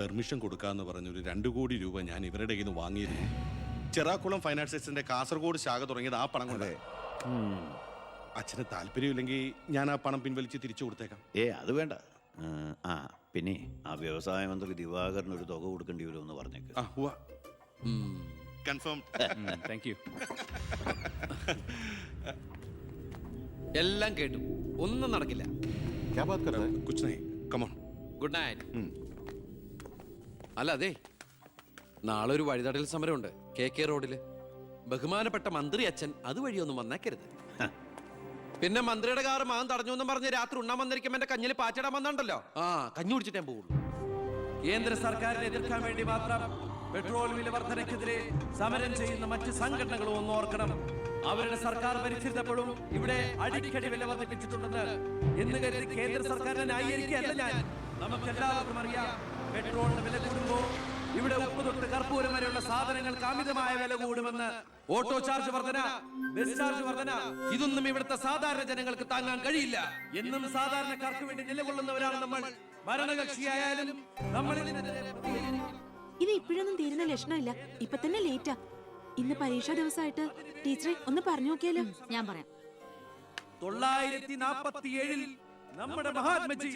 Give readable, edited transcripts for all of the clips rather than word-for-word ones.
Permission കൊടുക്കാന്ന് പറഞ്ഞൊരു 2 കോടി രൂപ ഞാൻ ഇവരുടെ കയ്യിൽ നിന്ന് വാങ്ങിയിരുന്നു. ചെറാക്കുളം ഫൈനാൻസേഴ്സിന്റെ കാസർഗോഡ് ശാഖ തുടങ്ങിയത് ആ പണം കൊണ്ട്. അച്ഛന് താല്പര്യമില്ലെങ്കിൽ ഞാൻ ആ പണം പിൻവലിച്ച് തിരിച്ചു കൊടുത്തേക്കാം. അത് വേണ്ട. പിന്നെ ആ വ്യവസായ മന്ത്രി ദിവാകരന് ഒരു തുക കൊടുക്കേണ്ടി വരുമെന്ന് പറഞ്ഞേക്ക്. കൺഫേം. Thank you. എല്ലാം കേട്ടു, ഒന്നും നടക്കില്ല. Good night. അല്ല അതെ, നാളെ ഒരു വഴിതടയൽ സമരമുണ്ട് KK റോഡില്. ബഹുമാനപ്പെട്ട മന്ത്രി അച്ഛൻ അതുവഴിയൊന്നും വന്നേക്കരുത്. പിന്നെ മന്ത്രിയുടെ കാറ് മകൻ തടഞ്ഞു എന്നും പറഞ്ഞ് രാത്രി ഉണ്ണാൻ വന്നിരിക്കുമ്പോ എന്റെ കഞ്ഞിൽ പാച്ചിടാൻ വന്നിട്ടുണ്ടല്ലോ, കഞ്ഞി കുടിച്ചിട്ടേ പോകുള്ളൂ. കേന്ദ്ര സർക്കാരിനെ എതിർക്കാൻ വേണ്ടി മാത്രം പെട്രോൾ വില വർധനയ്ക്കെതിരെ സമരം ചെയ്യുന്ന മറ്റ് സംഘടനകളും ഒന്ന് ഓർക്കണം. അവരുടെ സർക്കാർ ഭരിച്ചിരുന്നപ്പോഴും ഇവിടെ അടിക്കടി വില വർദ്ധിപ്പിച്ചിട്ടുണ്ടെന്ന് എന്ന് കരുതി കേന്ദ്ര സർക്കാരിനെ ന്യായീകരിക്കുകയല്ല ഞാൻ. നമുക്കെല്ലാവർക്കും അറിയാം, പെട്രോളിന് വില കൂടുമ്പോൾ ഇവിടെ ഉപ്പ് തൊട്ട് കർപ്പൂരം വരെയുള്ള സാധനങ്ങൾക്ക് അമിതമായ വില കൂടുമെന്ന്. ഓട്ടോ ചാർജ് വർധന, ബസ് ചാർജ് വർധന, ഇതൊന്നും ഇവിടുത്തെ സാധാരണ ജനങ്ങൾക്ക് താങ്ങാൻ കഴിയില്ല. എന്നും സാധാരണക്കാർക്ക് വേണ്ടി നിലകൊള്ളുന്നവരാണ് നമ്മൾ. ഭരണകക്ഷിയായാലും നമ്മൾ ഇത് ഇപ്പോഴൊന്നും തീരുന്ന ലക്ഷണമില്ല. ഇപ്പൊ തന്നെ ലേറ്റാ. ഇന്ന് പരീക്ഷാ ദിവസമായിട്ട് ടീച്ചറെ ഒന്ന് പറഞ്ഞു നോക്കിയാലോ? ഞാൻ പറയാം. 947 നമ്മുടെ മഹാത്മജി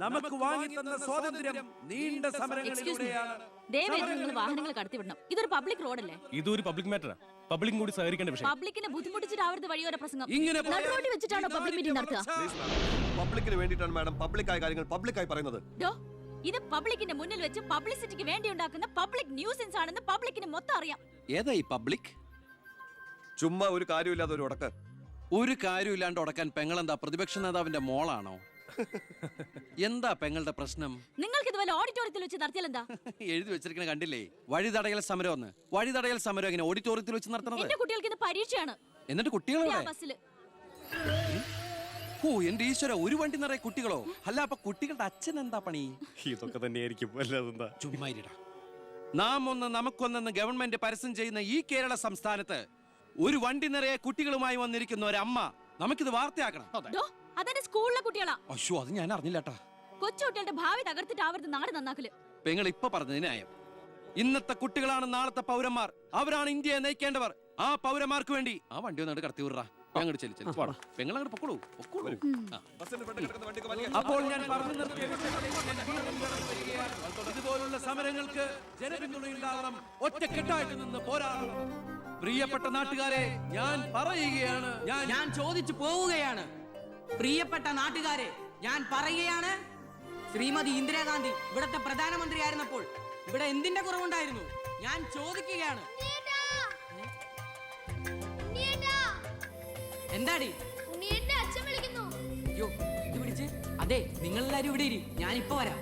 നമുക്ക് വാങ്ങി തന്ന സ്വാതന്ത്ര്യം നീണ്ട സമരങ്ങളിലൂടെയാണ്. നിങ്ങൾ വാഹനങ്ങൾ കടത്തിവിടണം. ഇതൊരു പബ്ലിക് റോഡല്ലേ? ഇതൊരു പബ്ലിക് മാറ്ററാ. പബ്ലിക്കും കൂടി സഹകരിക്കേണ്ട വിഷയം. പബ്ലിക്കിനെ ബുദ്ധിമുട്ടിച്ചിട്ടാവരുത് വഴിയോര പ്രസംഗം. ഇങ്ങനെ നടുറോഡിൽ വെച്ചിട്ടാണോ പബ്ലിക് മീറ്റിംഗ് നടത്തുക? പബ്ലിക്കിന് വേണ്ടിയിട്ടാണ് മാഡം പബ്ലിക്കായ കാര്യങ്ങൾ പബ്ലിക്കായി പറയുന്നത്. ഇത് പബ്ലിക്കിന്റെ മുന്നിൽ വെച്ച് പബ്ലിസിറ്റിക്ക് വേണ്ടി ഉണ്ടാക്കുന്ന പബ്ലിക് ന്യൂസൻസ് ആണെന്ന് പബ്ലിക്കിന് മൊത്തം അറിയാം. ഏതാ ഈ പബ്ലിക്? ചുമ്മാ ഒരു കാര്യമില്ലാതെ ഒരു ഉടക്ക്. ഒരു കാര്യമില്ലാണ്ട് ഉടക്കാൻ പെങ്ങളെന്താ പ്രതിപക്ഷ നേതാവിന്റെ മോളാണോ? എന്താ പെങ്ങളുടെ പ്രശ്നം? നിങ്ങൾക്ക് ഇതുപോലെ ഓഡിറ്റോറിയത്തിൽ വെച്ച് നടത്തിയാൽ എന്താ? എഴുതി വെച്ചിരിക്കണ കണ്ടില്ലേ, വഴിതടയൽ സമരം ഒന്ന്. വഴിതടയൽ സമരം എങ്ങനെ ഓഡിറ്റോറിയത്തിൽ വെച്ച് നടത്തണത്? എന്റെ കുട്ടികൾക്ക് ഇത് പരീക്ഷയാണ്. എന്നിട്ട് കുട്ടികളെ ബസ്സില്. ഓ എന്റെ ഈശ്വര, ഒരു വണ്ടി നിറയെ കുട്ടികളോ? അല്ല അപ്പൊ കുട്ടികളുടെ അച്ഛൻ എന്താ പണി? ഇതൊക്കെ തന്നെയായിരിക്കും. അല്ലാതെന്താ? ചുമ്മാരിടാ. നാം ഒന്ന് നമുക്കൊന്നെന്ന് ഗവൺമെന്റ് പരസ്യം ചെയ്യുന്ന ഈ കേരള സംസ്ഥാനത്ത് ഒരു വണ്ടി നിറയെ കുട്ടികളുമായി വന്നിരിക്കുന്ന ഒരമ്മ, നമുക്കിത് വാർത്തയാക്കണം. അതെന്റെ സ്കൂളിലെ കുട്ടികളാ. അയ്യോ, അത് ഞാൻ അറിഞ്ഞില്ലാട്ടാ. കൊച്ചുകുട്ടികളുടെ ഭാവി തകർത്തിട്ടാവരുത് നാട് നന്നാക്കല്. പെങ്ങൾ ഇപ്പൊ പറഞ്ഞത് ന്യായം. ഇന്നത്തെ കുട്ടികളാണ് നാളത്തെ പൗരന്മാർ. അവരാണ് ഇന്ത്യയെ നയിക്കേണ്ടവർ. ആ പൗരന്മാർക്ക് വേണ്ടി ആ വണ്ടി ഒന്നായിട്ട് കടത്തി വിടറാ. പെങ്ങളങ്ങോട്ട് പൊക്കോളൂ. അപ്പോൾ ഞാൻ പറഞ്ഞു നിർത്തിയ ഇതുപോലുള്ള സമരങ്ങൾക്ക് ജനപിന്തുണയുണ്ടാകണം. ഒറ്റക്കെട്ടായിട്ട് നിന്ന് പോരാടണം. പ്രിയപ്പെട്ട നാട്ടുകാരെ, ഞാൻ പറയുകയാണ്, ഞാൻ ചോദിച്ചു പോവുകയാണ്. പ്രിയപ്പെട്ട നാട്ടുകാരെ, ഞാൻ പറയുകയാണ്, ശ്രീമതി ഇന്ദിരാഗാന്ധി ഇവിടത്തെ പ്രധാനമന്ത്രിയായിരുന്നപ്പോൾ ഇവിടെ എന്തിന്റെ കുറവുണ്ടായിരുന്നു? ഞാൻ ചോദിക്കുകയാണ്. എന്താടി? അയ്യോ, ഇത് പിടിച്ച്. അതെ, നിങ്ങളെല്ലാരും ഇവിടെ ഇരി, ഞാനിപ്പോ വരാം.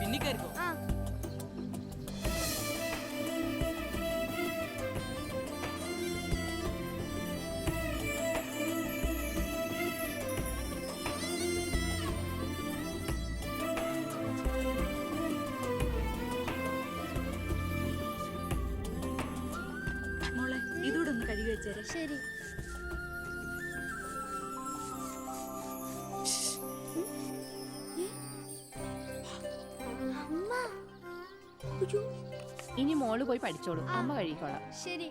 പിന്നെ കയറിക്കോ. മോളെ, ഇതൂടെ ഒന്ന് കഴുകി വെച്ചേരെ. ശരി. ഇനി മോള് പോയി പഠിച്ചോളൂ, അമ്മ കഴിക്കോളാം. ശരി.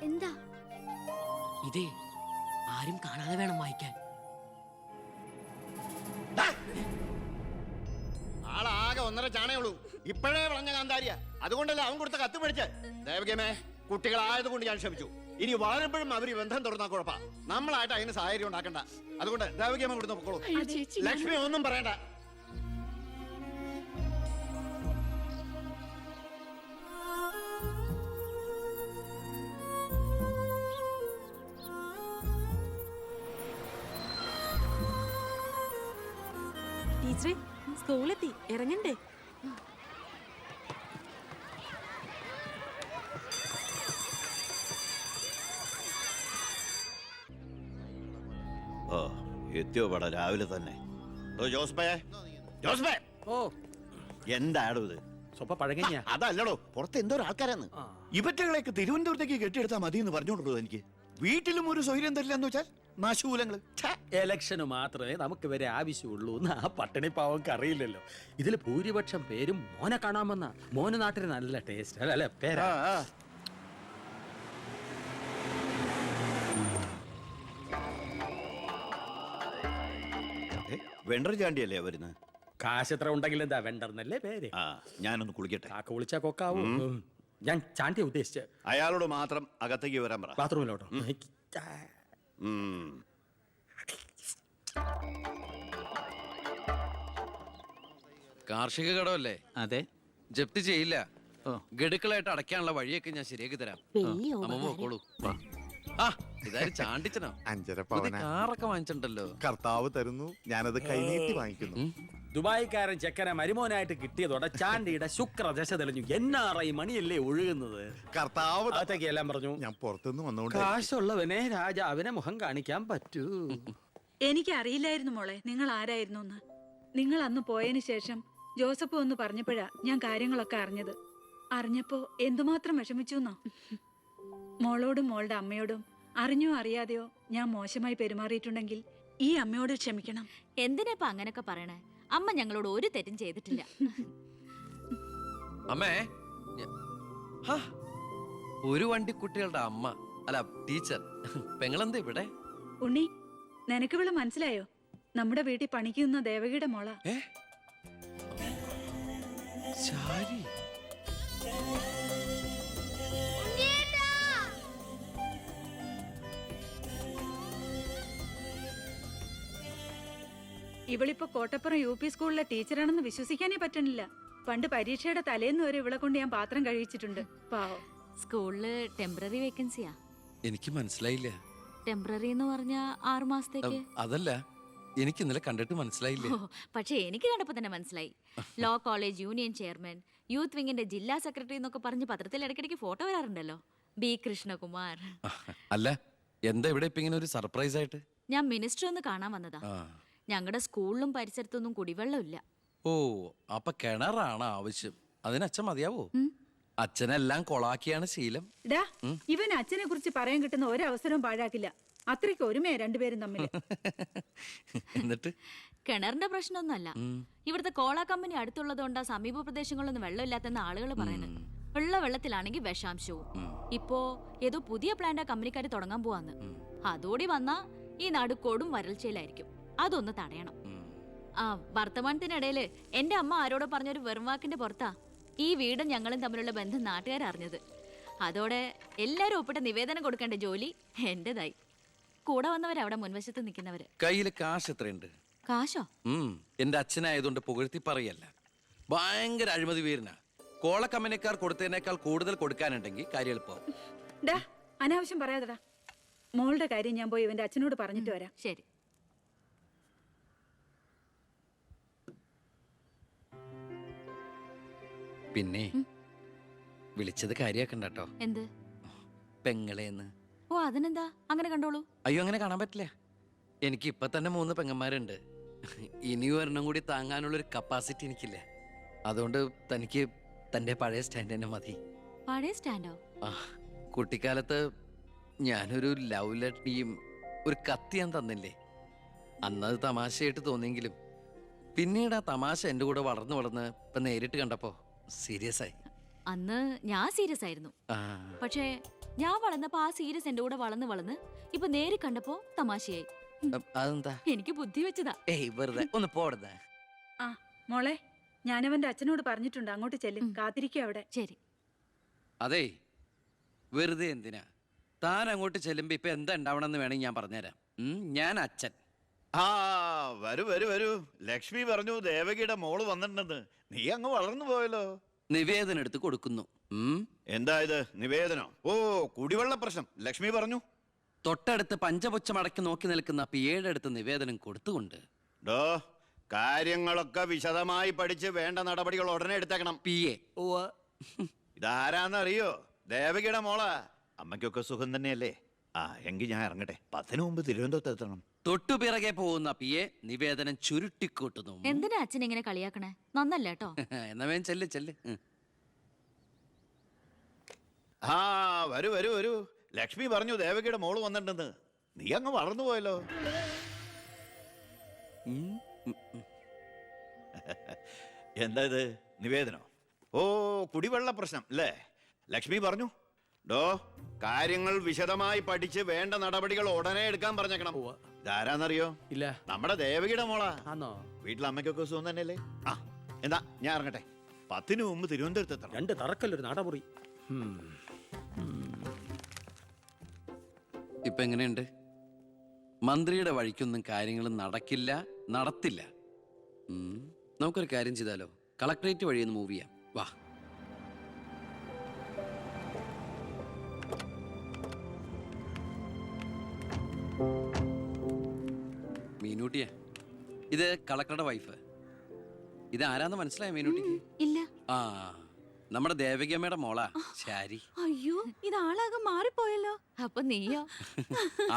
എന്താ? ഇതേ ആരും കാണാതെ വേണം വായിക്കാൻ. ആളാകെ 1.5 ചാണയുള്ളൂ. ഇപ്പോഴേ വളഞ്ഞ കാന്താരിയ. അതുകൊണ്ടല്ലേ അവൻ കൊടുത്ത കത്ത് മേടിച്ച്. ദേവകമേ, കുട്ടികളായതുകൊണ്ട് ഞാൻ ക്ഷമിച്ചു. ഇനി വളരുമ്പോഴും അവർ ബന്ധം തുറന്നാ കുഴപ്പാ. നമ്മളായിട്ട് അതിന് സാഹചര്യം ഉണ്ടാക്കണ്ട. അതുകൊണ്ട് ദേവകമ്മ കൊടുത്ത് പൊക്കോളൂ. ലക്ഷ്മി ഒന്നും പറയണ്ട. ടീച്ചറെ, സ്കൂളെത്തി, ഇറങ്ങണ്ടേ? എത്തിയോ പട രാവിലെ തന്നെ? എന്താടോ ഇത്? അതല്ലടോ, പുറത്ത് എന്തോ ആൾക്കാരാണ്. ഇവറ്റകളെയൊക്കെ തിരുവനന്തപുരത്തേക്ക് കെട്ടിയെടുത്താൽ മതി എന്ന് പറഞ്ഞോണ്ടോ എനിക്ക്. വീട്ടിലും ഒരു സൗകര്യം തരില്ല എന്ന് വെച്ചാൽ നശൂലങ്ങള്. ഛെ. എലക്ഷന് മാത്രമേ നമുക്ക് വരെ ആവശ്യമുള്ളൂ എന്ന് ആ പട്ടിണി പാവങ്ങൾക്ക് അറിയില്ലല്ലോ. ഇതിൽ ഭൂരിപക്ഷം പേരും മോനെ കാണാമെന്ന. മോന് നാട്ടിൽ നല്ല ടേസ്റ്റ് അല്ലേ പേരാ. വെണ്ടർ ചാണ്ടിയല്ലേ വരുന്നത്? കാശ് എത്ര ഉണ്ടെങ്കിൽ എന്താ വെണ്ടർന്നല്ലേ പേര്. ആ, ഞാനൊന്ന് കുളിക്കട്ടെ. കാക്ക വിളിച്ചാ കൊക്കാവൂ. ഞാൻ ചാണ്ടിയെ ഉദ്ദേശിച്ച അയാളോട് മാത്രം അകത്തേക്ക് വരാൻ പറ. ബാത്റൂമിലോട്ടോ. ഉം. കാർഷിക കടമല്ലേ? അതെ. ജപ്തി ചെയ്യില്ല. ഗഡുക്കളായിട്ട് അടയ്ക്കാനുള്ള വഴിയൊക്കെ ഞാൻ ശരിയാക്കി തരാം. അമ്മ പോക്കോളൂ. ആ, ഇതാരും ചാണ്ടിച്ചനോ? 5.5 പുതിയ കാറൊക്കെ വാങ്ങിച്ചിട്ടുണ്ടല്ലോ. കർത്താവ് തരുന്നു, ഞാനത് കൈനീട്ടി വാങ്ങിക്കുന്നു. ദുബായിക്കാരൻ ചെക്കനെ മരുമോനായിട്ട് കിട്ടിയതോടെ ചാണ്ടിയുടെ ശുക്രദശ തെളിഞ്ഞു. NRI മണിയല്ലേ ഒഴുകുന്നത്. കർത്താവ് അകത്തേക്ക് എല്ലാം പറഞ്ഞു. ഞാൻ പുറത്തുനിന്ന് വന്നോണ്ട് കാശുള്ളവനെ രാജാവിനെ മുഖം കാണിക്കാൻ പറ്റൂ. എനിക്കറിയില്ലായിരുന്നു മോളെ നിങ്ങൾ ആരായിരുന്നു എന്ന്. നിങ്ങൾ അന്ന് പോയതിനു ശേഷം ജോസഫ് ഒന്ന് പറഞ്ഞപ്പോഴാ ഞാൻ കാര്യങ്ങളൊക്കെ അറിഞ്ഞത്. അറിഞ്ഞപ്പോ എന്തുമാത്രം വിഷമിച്ചു എന്നോ. മോളോടും മോളുടെ അമ്മയോടും അറിഞ്ഞോ അറിയാതെയോ ഞാൻ മോശമായി പെരുമാറിയിട്ടുണ്ടെങ്കിൽ ഈ അമ്മയോട് ക്ഷമിക്കണം. എന്തിനാ ഇപ്പൊ അങ്ങനൊക്കെ പറയണേ? അമ്മ ഞങ്ങളോട് ഒരു തെറ്റും ചെയ്തിട്ടില്ല. അമ്മേ, ഹാ, ഒരു വണ്ടിക്കുട്ടികളുടെ അമ്മ അല്ല ടീച്ചർ. പെങ്ങളെന്താ ഇവിടെ? ഉണ്ണി, നിനക്ക് ഇവിടെ മനസ്സിലായോ? നമ്മുടെ വീട്ടിൽ പണിക്കുന്ന ദേവകിയുടെ മോള. ശാരി. ഇവളിപ്പോ കോട്ടപ്പുറം UP സ്കൂളിലെ ടീച്ചറാണെന്ന് വിശ്വസിക്കാനേ പറ്റണില്ല. പണ്ട് പരീക്ഷയുടെ തലേന്ന് വരെ ഇവളെ കൊണ്ട് ഞാൻ പാത്രം കഴിച്ചിട്ടുണ്ട്. പാവം. സ്കൂളില് ടെമ്പററി വേക്കൻസിയാ. എനിക്ക് മനസ്സിലായില്ല. ടെമ്പററി എന്ന് പറഞ്ഞ 6 മാസത്തേക്ക്. അതല്ല, എനിക്ക് ഇന്നലെ കണ്ടിട്ട് മനസ്സിലായില്ല. പക്ഷെ എനിക്ക് കണ്ടപ്പോ തന്നെ മനസ്സിലായി. Law college union chairman, youth വിങ്ങിന്റെ ജില്ലാ സെക്രട്ടറി എന്നൊക്കെ പറഞ്ഞ് പത്രത്തിൽ ഇടയ്ക്കിടയ്ക്ക് ഫോട്ടോ വരാറുണ്ടല്ലോ. B. കൃഷ്ണകുമാർ. അല്ല, എന്താ ഇവിടെ ഇപ്പൊ ഇങ്ങനെ ഒരു സർപ്രൈസ് ആയിട്ട്? ഞാൻ മിനിസ്റ്റർ ഒന്ന് കാണാൻ വന്നതാ. ഞങ്ങളുടെ സ്കൂളിലും പരിസരത്തൊന്നും കുടിവെള്ളമില്ല. ഓ, അപ്പൊ കിണറാണ് ആവശ്യം. അതിന് അച്ഛൻ മതിയാവോ? അച്ഛനെല്ലാം കൊളാക്കിയാണ് ശീലം. ഇവൻ അച്ഛനെ കുറിച്ച് പറയാൻ കിട്ടുന്ന ഒരവസരവും പാഴാക്കില്ല. അത്രയ്ക്ക് ഒരുമയാ രണ്ടുപേരും തമ്മിൽ. എന്നിട്ട് കിണറിന്റെ പ്രശ്നമൊന്നുമല്ല. ഇവിടുത്തെ കോള കമ്പനി അടുത്തുള്ളതുകൊണ്ടാ സമീപ പ്രദേശങ്ങളിലൊന്നും വെള്ളമില്ലാത്തെന്ന് ആളുകൾ പറയുന്നത്. ഉള്ള വെള്ളത്തിലാണെങ്കിൽ വിഷാംശവും. ഇപ്പോ ഏതോ പുതിയ പ്ലാന്റ് കമ്പനിക്കാർ തുടങ്ങാൻ പോവാന്ന്. അതോടി വന്നാ ഈ നാട് കൊടും വരൾച്ചയിലായിരിക്കും. അതൊന്ന് തടയണം. ആ വർത്തമാനത്തിനിടയില് എന്റെ അമ്മ ആരോടോ പറഞ്ഞൊരു വെറുംവാക്കിന്റെ പുറത്താ ഈ വീടും ഞങ്ങളും തമ്മിലുള്ള ബന്ധം നാട്ടുകാരറിഞ്ഞത്. അതോടെ എല്ലാരും ഒപ്പിട്ട് നിവേദനം കൊടുക്കേണ്ട ജോലി എന്റേതായി. കൂടെ വന്നവരവിടെ മുൻവശത്ത് നിൽക്കുന്നവര്. കയ്യില് കാശ് എത്രയുണ്ട്? കാശോ? എന്റെ അച്ഛനായതുകൊണ്ട് പുകഴ്ത്തി പറയല്ല. ഭയങ്കര അഴിമതി വീരനാ. കോള കമ്പനിക്കാർ കൊടുത്തതിനേക്കാൾ കൂടുതൽ കൊടുക്കാനുണ്ടെങ്കിൽ കാര്യം എളുപ്പമാവും. അനാവശ്യം പറയാതെടാ. മോളുടെ കാര്യം ഞാൻ പോയി ഇവന്റെ അച്ഛനോട് പറഞ്ഞിട്ട് വരാം. ശരി. പിന്നെ വിളിച്ചത് കാര്യാക്കണ്ട കേട്ടോ. എന്ത്? പെങ്ങളേന്ന്. ഓ, അതിനെന്താ? അങ്ങനെ കണ്ടോളൂ. അയ്യോ, അങ്ങനെ കാണാൻ പറ്റില്ല. എനിക്ക് ഇപ്പൊ തന്നെ 3 പെങ്ങന്മാരുണ്ട്. ഇനി ഒരെണ്ണം കൂടി താങ്ങാനുള്ളൊരു കപ്പാസിറ്റി എനിക്കില്ല. അതുകൊണ്ട് തനിക്ക് തന്റെ പഴയ സ്റ്റാൻഡ് തന്നെ മതി. പഴയ സ്റ്റാൻഡോ? ആ, കുട്ടിക്കാലത്ത് ഞാനൊരു ലവ് ലെറ്ററിയും ഒരു കത്തി ഞാൻ തന്നില്ലേ? അന്നത് തമാശയായിട്ട് തോന്നിയെങ്കിലും പിന്നീട് ആ തമാശ എന്റെ കൂടെ വളർന്ന് വളർന്ന് ഇപ്പൊ നേരിട്ട് കണ്ടപ്പോ സീരിയസ് ആയി. അന്ന് ഞാൻ സീരിയസ് ആയിരുന്നു. പക്ഷേ ഞാൻ വളർന്നപ്പോ ആ സീരിയസ് എന്റെ കൂടെ വളർന്ന് വളർന്ന് ഇപ്പൊ നേരി കണ്ടപ്പോ തമാശയായി. അതെന്താ? എനിക്ക് ബുദ്ധി വെച്ചതാ. ഏയ്, വെറുതെ ഒന്ന് പോടുന്നേ. ആ മോളെ, ഞാനവന്റെ അച്ഛനോട് പറഞ്ഞിട്ടുണ്ട്. അങ്ങോട്ട് ചെല്ലും. കാത്തിരിക്കുക അവിടെ. ശരി. അതെ, വെറുതെ എന്തിനാ? താൻ അങ്ങോട്ട് ചെല്ലുമ്പോ ഇപ്പൊ എന്താ ഉണ്ടാവണമെന്ന് വേണമെങ്കിൽ ഞാൻ പറഞ്ഞുതരാം. ഞാൻ അച്ഛൻ. ആ, വരൂ വരൂ വരൂ. ലക്ഷ്മി പറഞ്ഞു ദേവകിയുടെ മോള് വന്നിട്ടുണ്ടെന്ന്. നീ അങ്ങ് വളർന്നു പോയല്ലോ. നിവേദനം എടുത്ത് കൊടുക്കുന്നു. എന്താ ഇത് നിവേദനം? ഓ, കുടിവെള്ള പ്രശ്നം ലക്ഷ്മി പറഞ്ഞു. തൊട്ടടുത്ത് പഞ്ചപുച്ഛമടക്കി നോക്കി നിൽക്കുന്ന പിയേടെ അടുത്ത് നിവേദനം കൊടുത്തുകൊണ്ട് ഡോ, കാര്യങ്ങളൊക്കെ വിശദമായി പഠിച്ച് വേണ്ട നടപടികൾ ഉടനെ എടുത്തേക്കണം. പിയെ. ഇതാരാന്നറിയോ? ദേവകിയുടെ മോളാ. അമ്മയ്ക്കൊക്കെ സുഖം തന്നെയല്ലേ? ആ, എങ്കിൽ ഞാൻ ഇറങ്ങട്ടെ. 10 മുമ്പ് തിരുവനന്തപുരത്ത് എത്തണം. തൊട്ടു പിറകെ പോകുന്ന പിയെ നിവേദനം ചുരുട്ടിക്കൂട്ടുന്നു. എന്തിനാ അച്ഛൻ ഇങ്ങനെ കളിയാക്കണേ? നന്നല്ല കേട്ടോ. എന്നാ വേഗം ചെല്ല് ചെല്ല്. ആ, വരൂ വരൂ വരൂ. ലക്ഷ്മി പറഞ്ഞു ദേവകിയുടെ മോള് വന്നിട്ടുണ്ടെന്ന്. നീ അങ്ങ് വളർന്നു പോയല്ലോ. എന്താ ഇത്, നിവേദനോ? ഓ, കുടിവെള്ള പ്രശ്നം അല്ലേ? ലക്ഷ്മി പറഞ്ഞു. ഡോ, കാര്യങ്ങൾ വിശദമായി പഠിച്ച് വേണ്ട നടപടികൾ ഉടനെ എടുക്കാൻ പറഞ്ഞേക്കണം. ഇതാരാന്നറിയോ? ഇല്ല. നമ്മുടെ ദേവകിയുടെ മോളാ. ആന്നോ? വീട്ടിൽ അമ്മയ്ക്കൊക്കെ സുഖം തന്നെയല്ലേ? ആ, എന്താ ഞാൻ ഇറങ്ങട്ടെ. 10 മുമ്പ് തിരുവനന്തപുരത്ത് എത്തണം. 2 തറക്കല്ലൊരു നാടമുറി. ഇപ്പൊ എങ്ങനെയുണ്ട്? മന്ത്രിയുടെ വഴിക്കൊന്നും കാര്യങ്ങൾ നടക്കില്ല, നടത്തില്ല. നമുക്കൊരു കാര്യം ചെയ്താലോ? കളക്ടറേറ്റ് വഴി ഒന്ന് മൂവ് ചെയ്യാം. വാ. മീനൂട്ടിയെ, ഇത് കളക്ടറുടെ വൈഫ്. ഇത് ആരാന്ന് മനസ്സിലായ മീനൂട്ടിക്ക്? ഇല്ല. ആ, നമ്മുടെ ദേവകിയമ്മയുടെ മോളാ ശാരി. അയ്യോ, ഇത് ആളാകെ മാറിപ്പോയല്ലോ. അപ്പൊ നീയോ?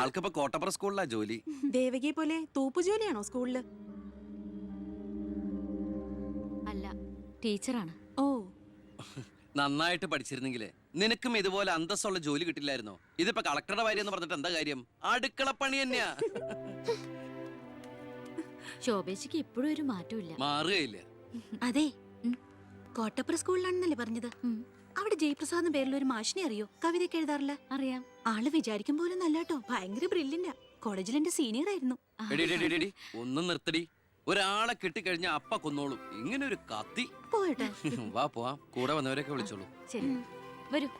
ആൾക്കിപ്പോ കോട്ടപ്പുറ സ്കൂളിലാ ജോലി. ദേവകിയെ പോലെ തൂപ്പു ജോലിയാണോ സ്കൂളില്? അല്ല, ടീച്ചറാണ്. ഓ, നന്നായിട്ട് പഠിച്ചിരുന്നെങ്കിലേ നിനക്കും ഇതുപോലെ അന്തസ്സുള്ള ജോലി കിട്ടില്ലായിരുന്നോ? ഇതിപ്പോ കളക്ടറുടെ ഭാര്യ എന്ന് പറഞ്ഞിട്ട് എന്താ കാര്യം? അടുക്കളപ്പണി തന്നെയാ. ശോഭേച്ചിക്ക് ഇപ്പോഴും ഒരു മാറ്റമില്ല. മാറുകയില്ല. അതെ, കോട്ടപ്പുറ സ്കൂളിലാണെന്നല്ലേ പറഞ്ഞത്? അവിടെ ജയപ്രസാദ് പേരിൽ ഒരു മാഷിനെ അറിയോ? കവിതയൊക്കെ എഴുതാറില്ല. അറിയാം. ആള് വിചാരിക്കും പോലെ നല്ലട്ടോ, ഭയങ്കര ബ്രില്യന്റാ. കോളേജിൽ എന്റെ സീനിയർ ആയിരുന്നു. എടി, എടി, എടി, എടി, ഒന്നും നിർത്തടി. ഒരാളെ കിട്ടിക്കഴിഞ്ഞ അപ്പ കൊന്നോളും. ഇങ്ങനെ ഒരു കത്തി. പോയട്ടെ. വാ പോവാം. കൂടെ വന്നവരൊക്കെ വിളിച്ചോളൂ. ശരി, വരൂ.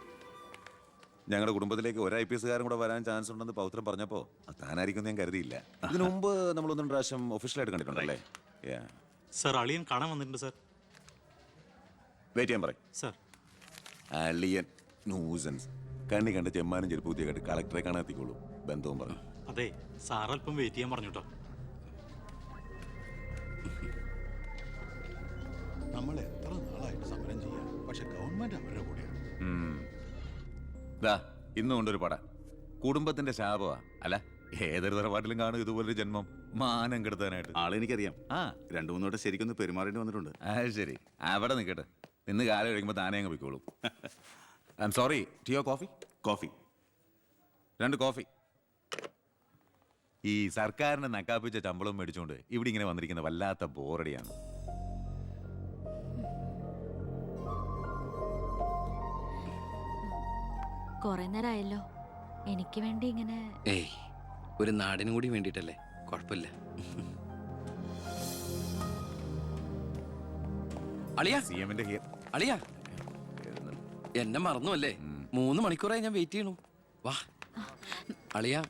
ഞങ്ങളുടെ കുടുംബത്തിലേക്ക് ഒരു IPS കാരൻ കൂടെ വരാൻ ചാൻസ് ഉണ്ടെന്ന് പൗത്രം പറഞ്ഞപ്പോ താനായിരിക്കും ഞാൻ കരുതിയില്ല. ഇതിനു മുമ്പ് നമ്മൾ 1-2 പ്രാവശ്യം ഒഫീഷ്യലായിട്ട് കണ്ടിട്ടുണ്ടല്ലേ? സർ, അളിയൻ കാണാൻ വന്നിട്ടുണ്ട് സർ. വെയിറ്റ് ചെയ്യാൻ പറയും സർ. അളിയൻ ന്യൂസൻസ്. കണ്ണി കണ്ട് ചെമ്മാനും ചെരുപ്പൂത്തിയെ കണ്ട് കളക്ടറെ കാണാൻ എത്തിക്കോളൂ. ബന്ധവും പറഞ്ഞു. അതെ, സാർ അല്പം വെയിറ്റ് ചെയ്യാൻ പറഞ്ഞോട്ടോ. നമ്മൾ എത്ര നാളായിട്ട് സമരം ചെയ്യാം, പക്ഷെ ഗവൺമെന്റ് അവരുടെ കൂടെയാണ്. ഇന്നും കൊണ്ടൊരു പട കുടുംബത്തിന്റെ ശാപമാ. അല്ല, ഏതൊരു തറവാട്ടിലും കാണും ഇതുപോലൊരു ജന്മം. മാനം കെടുത്താനായിട്ട്. ആളെനിക്കറിയാം. 2-3 വട്ടം ശരിക്കൊന്ന് പെരുമാറേണ്ടി വന്നിട്ടുണ്ട്. ശരി, അവിടെ നിൽക്കട്ടെ. നിന്ന് കാലം കഴിയുമ്പോൾ താനേ അങ്ങ് പോയിക്കോളൂ. I am sorry. ടീയോ കോഫി? കോഫി. 2 കോഫി. ഈ സർക്കാരിന് നക്കാപ്പിച്ച ശമ്പളം മേടിച്ചുകൊണ്ട് ഇവിടെ ഇങ്ങനെ വന്നിരിക്കുന്ന വല്ലാത്ത ബോറടിയാണ്. കൊറേ നേരമായല്ലോ. എനിക്ക് വേണ്ടി ഇങ്ങനെ. ഏയ്, ഒരു നാടിനും കൂടി വേണ്ടിട്ടല്ലേ. കുഴപ്പമില്ല. അളിയാ, CM-ന്റെ അളിയാ, എന്നെ മറന്നു അല്ലേ? 3 മണിക്കൂറായി ഞാൻ വെയിറ്റ് ചെയ്യണു. വാ അളിയാ,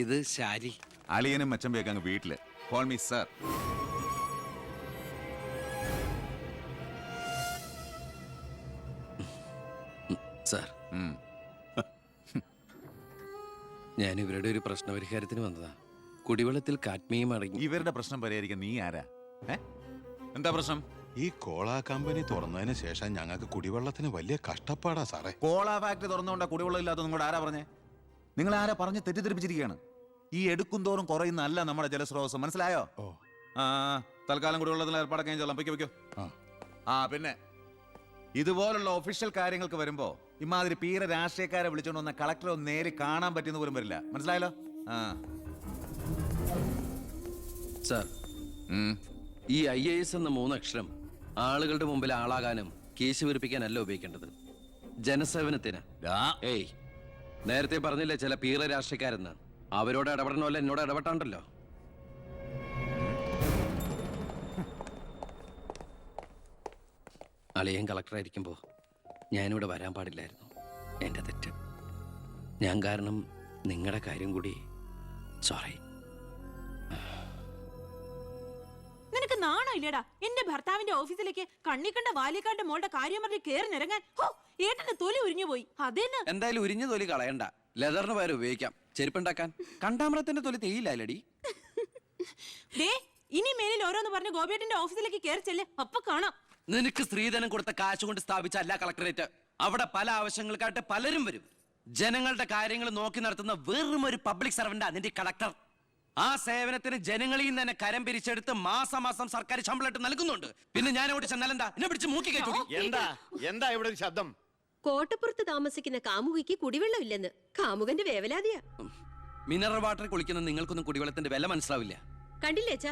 ഇത് ശാരി. അളിയനും മച്ചമ്പയൊക്കെ അങ്ങ് വീട്ടില്. Call me sir. സാർ, ഞാൻ ഇവരുടെ ഒരു പ്രശ്നപരിഹാരത്തിന് വന്നതാ. കുടിവെള്ളത്തിൽ കാഡ്മിയം അടങ്ങി. ഇവരുടെ പ്രശ്നം പരിഹരിക്കാൻ നീ ആരാ? എന്താ പ്രശ്നം? ഈ കോള കമ്പനി തുറന്നതിന് ശേഷം ഞങ്ങൾക്ക് കുടിവെള്ളത്തിന് വലിയ കഷ്ടപ്പാടാ സാറേ. കോള ഫാക്ടറി തുറന്നുകൊണ്ടാ കുടിവെള്ളം ഇല്ലാത്ത നിങ്ങളോട് ആരാ പറഞ്ഞേ? നിങ്ങൾ ആരാ പറഞ്ഞ് തെറ്റിദ്ധരിപ്പിച്ചിരിക്കുകയാണ്? ഈ എടുക്കും തോറും കുറയുന്നല്ല നമ്മുടെ ജലസ്രോതസ്. മനസ്സിലായോ? തൽക്കാലം കുടിവെള്ളത്തിന് ഏർപ്പാടൊക്കെ ചെല്ലാം. പൊയ്ക്കോ. പിന്നെ ഇതുപോലുള്ള ഒഫീഷ്യൽ കാര്യങ്ങൾക്ക് വരുമ്പോ ഇമാതിരി പീര രാഷ്ട്രീയക്കാരെ വിളിച്ചോണ്ട് വന്ന കളക്ടറെ ഒന്ന് നേരിൽ കാണാൻ പറ്റുന്ന പോലും വരില്ല. മനസ്സിലായല്ലോ? സാർ, ഈ IAS എന്ന 3 അക്ഷരം ആളുകളുടെ മുമ്പിൽ ആളാകാനും കേസ് വീർപ്പിക്കാനല്ല ഉപയോഗിക്കേണ്ടത്. ജനസേവനത്തിന്. ഏയ്, നേരത്തെ പറഞ്ഞില്ലേ ചില പീറ രാഷ്ട്രീയക്കാരെന്ന്? അവരോട് ഇടപെടണമല്ല, എന്നോട് ഇടപെട്ടാണ്ടല്ലോ. അളിയൻ കളക്ടറായിരിക്കുമ്പോൾ ഞാനിവിടെ വരാൻ പാടില്ലായിരുന്നു. എൻ്റെ തെറ്റ്. ഞാൻ കാരണം നിങ്ങളുടെ കാര്യം കൂടി. സോറി. നിനക്ക് നാണമില്ലടാ എന്റെ ഭർത്താവിന്റെ ഓഫീസിലേക്ക് കണ്ണിക്കണ്ട വാലിക്കാന്റെ മോളുടെ കാര്യം പറഞ്ഞ് കേറി നിരങ്ങാൻ? ഏട്ടന്റെ തൊലി ഉരിഞ്ഞു പോയി. അതെന്നെ. എന്തായാലും ഉരിഞ്ഞ തൊലി കളയണ്ട. ലെതറിന് പകരം ഉപയോഗിക്കാം. ചെരുപ്പുണ്ടാക്കാൻ. കണ്ടാമരത്തിന്റെ തൊലി തേയില്ലടി. ഇനി മേലിൽ ഓരോന്ന് പറഞ്ഞ് ഗോപിയേട്ടന്റെ ഓഫീസിലേക്ക് കേറി ചെല്ലേ, അപ്പൊ കാണാം. നിനക്ക് സ്ത്രീധനം കൊടുത്ത കാശ് കൊണ്ട് സ്ഥാപിച്ച അല്ല കളക്ടറേറ്റ്. അവിടെ പല ആവശ്യങ്ങൾക്കായിട്ട് പലരും വരും. ജനങ്ങളുടെ കാര്യങ്ങൾ നോക്കി നടത്തുന്ന വെറും ഒരു പബ്ലിക് സർവന്റാ നിന്റെ കളക്ടർ. ആ സേവനത്തിന് ജനങ്ങളിൽ നിന്ന് തന്നെ കരം പിരിച്ചെടുത്ത് മാസം സർക്കാർ ശമ്പളം നൽകുന്നുണ്ട്. പിന്നെ ഞാൻ അവിടെ ചെന്നാലെന്താ? എന്നെ പിടിച്ച് മൂക്കി കയറ്റി. എന്താ ഇവിടെ ഒരു ശബ്ദം? കോട്ടപ്പുറത്ത് താമസിക്കുന്ന കാമുകിക്ക് കുടിവെള്ളമില്ലെന്ന് കാമുകന്റെ വേവലാതിയാ. മിനറൽ വാട്ടർ കുളിക്കുന്ന നിങ്ങൾക്കൊന്നും കുടിവെള്ളത്തിന്റെ വില മനസ്സിലാവില്ല. കണ്ടില്ലേ അച്ഛാ,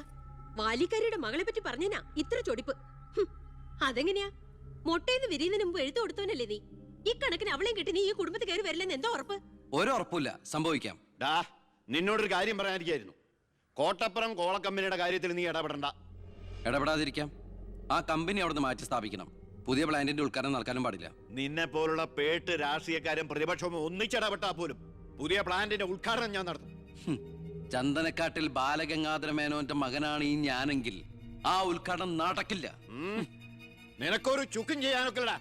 വാലിക്കാരിയുടെ മകളെ പറ്റി പറഞ്ഞനാ ഇത്ര ചൊടിപ്പ്. ഹും, അതെങ്ങനെയാ? മൊട്ടേന്ന് വിരിയുന്നതിന് മുമ്പ് എഴുത്തു കൊടുത്തവനല്ലേ നീ? ഈ കണക്കിന് അവളെയും കിട്ടി നീ ഈ കുടുംബത്തിൽ കയറി വരില്ലെന്ന് എന്തോ ഉറപ്പ്? ഒരു ഉറപ്പില്ല, സംഭവിക്കാം. ഡാ, നിന്നോടൊരു കാര്യം പറയാനിരിക്കായിരുന്നു. കോട്ടപ്പുറം കോള കമ്പനിയുടെ കാര്യത്തിൽ നീ ഇടപെടണ്ട. ഇടപെടാതിരിക്കാം. ആ കമ്പനി അവിടുന്ന് മാറ്റി സ്ഥാപിക്കണം. പുതിയ പ്ലാന്റിന്റെ ഉദ്ഘാടനം നടക്കാനും പാടില്ല. നിന്നെ പോലുള്ള പേട്ട് രാഷ്ട്രീയക്കാരും പ്രതിപക്ഷവും ഒന്നിച്ചിടപെട്ടാ പോലും പുതിയ പ്ലാന്റിന്റെ ഉദ്ഘാടനം ഞാൻ നടത്തും. ചന്ദനക്കാട്ടിൽ ബാലഗംഗാധര മേനോന്റെ മകനാണ് ഈ ഞാനെങ്കിൽ ആ ഉദ്ഘാടനം നടക്കില്ല. നിനക്കൊരു ചുക്കും ചെയ്യാനൊക്കെടാ.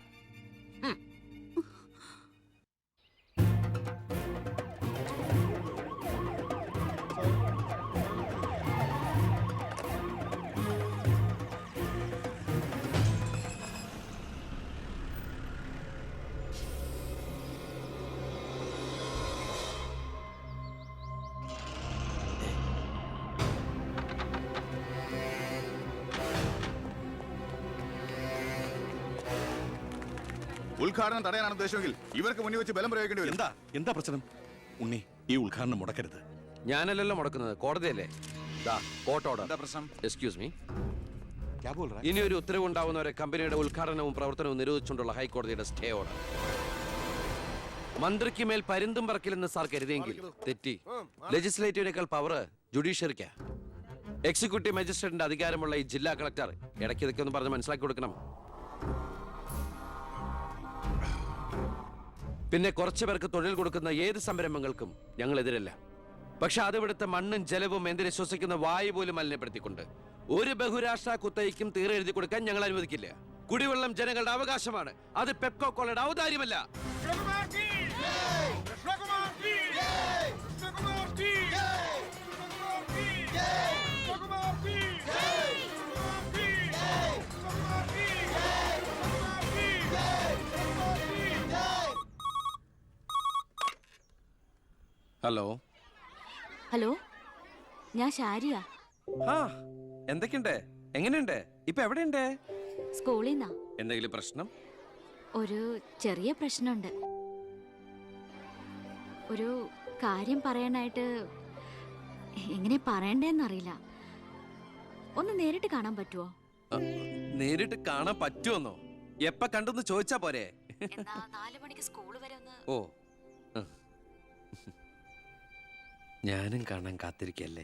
ഉദ്ഘാടനം തടയാനാണ് ഉദ്ദേശമെങ്കിൽ ഇവർക്ക് മുന്നിൽ വെച്ച് ബലം പ്രയോഗിക്കേണ്ടി വരും. എന്താ പ്രശ്നം? ഉണ്ണി, ഈ ഉദ്ഘാടനം മുടക്കരുത്. ഞാനല്ലല്ലോ മുടക്കുന്നത്, കോടതിയല്ലേ. Court order. എന്താ പ്രശ്നം? Excuse me. ഇനി ഒരു ഉത്തരവ് ഉണ്ടാവുന്നവരെ കമ്പനിയുടെ ഉദ്ഘാടനവും പ്രവർത്തനവും നിരോധിച്ചുകൊണ്ടുള്ള ഹൈക്കോടതിയുടെ സ്റ്റേ ഓർഡർ. മന്ത്രിക്ക് മേൽ പരുന്തും പറക്കില്ലെന്ന് സാർ കരുതിയെങ്കിൽ തെറ്റി. ലെജിസ്ലേറ്റീവിനേക്കാൾ പവർ ജുഡീഷ്യറിക്കാ. എക്സിക്യൂട്ടീവ് മജിസ്ട്രേറ്റിന്റെ അധികാരമുള്ള ഈ ജില്ലാ കളക്ടർ ഇടയ്ക്ക് ഇതൊക്കെ ഒന്ന് പറഞ്ഞ് മനസ്സിലാക്കി കൊടുക്കണം. പിന്നെ കുറച്ചു പേർക്ക് തൊഴിൽ കൊടുക്കുന്ന ഏത് സംരംഭങ്ങൾക്കും ഞങ്ങൾ എതിരല്ല. പക്ഷെ അതിവിടുത്തെ മണ്ണും ജലവും എന്തിനെ ശ്വസിക്കുന്ന വായു പോലും മലിനപ്പെടുത്തിക്കൊണ്ട് ഒരു ബഹുരാഷ്ട്ര കുത്തയ്ക്കും തീരെ എഴുതി കൊടുക്കാൻ ഞങ്ങൾ അനുവദിക്കില്ല. കുടിവെള്ളം ജനങ്ങളുടെ അവകാശമാണ്, അത് പെപ്കോ കോളയുടെ ഔദാര്യമല്ല. ഹലോ. ഹലോ, ഞാൻ ഷാരിയ. എന്തൊക്കെയുണ്ട്? എങ്ങനെയുണ്ട്? ഇപ്പൊ എവിടെയുണ്ട്? സ്കൂളിൽ നിന്നാ. എന്തെങ്കിലും പ്രശ്നം? ഒരു ചെറിയ പ്രശ്നമുണ്ട്. ഒരു കാര്യം പറയാനായിട്ട് എങ്ങനെ പറയണ്ടേന്നറിയില്ല. ഒന്ന് നേരിട്ട് കാണാൻ പറ്റുമോ? നേരിട്ട് കാണാൻ പറ്റുമെന്നോ? എപ്പ കണ്ടെന്ന് ചോദിച്ചാ പോരെ? 4 മണിക്ക് സ്കൂൾ വരെ ഒന്ന്. ഓ, ഞാനും കാണാൻ കാത്തിരിക്കല്ലേ.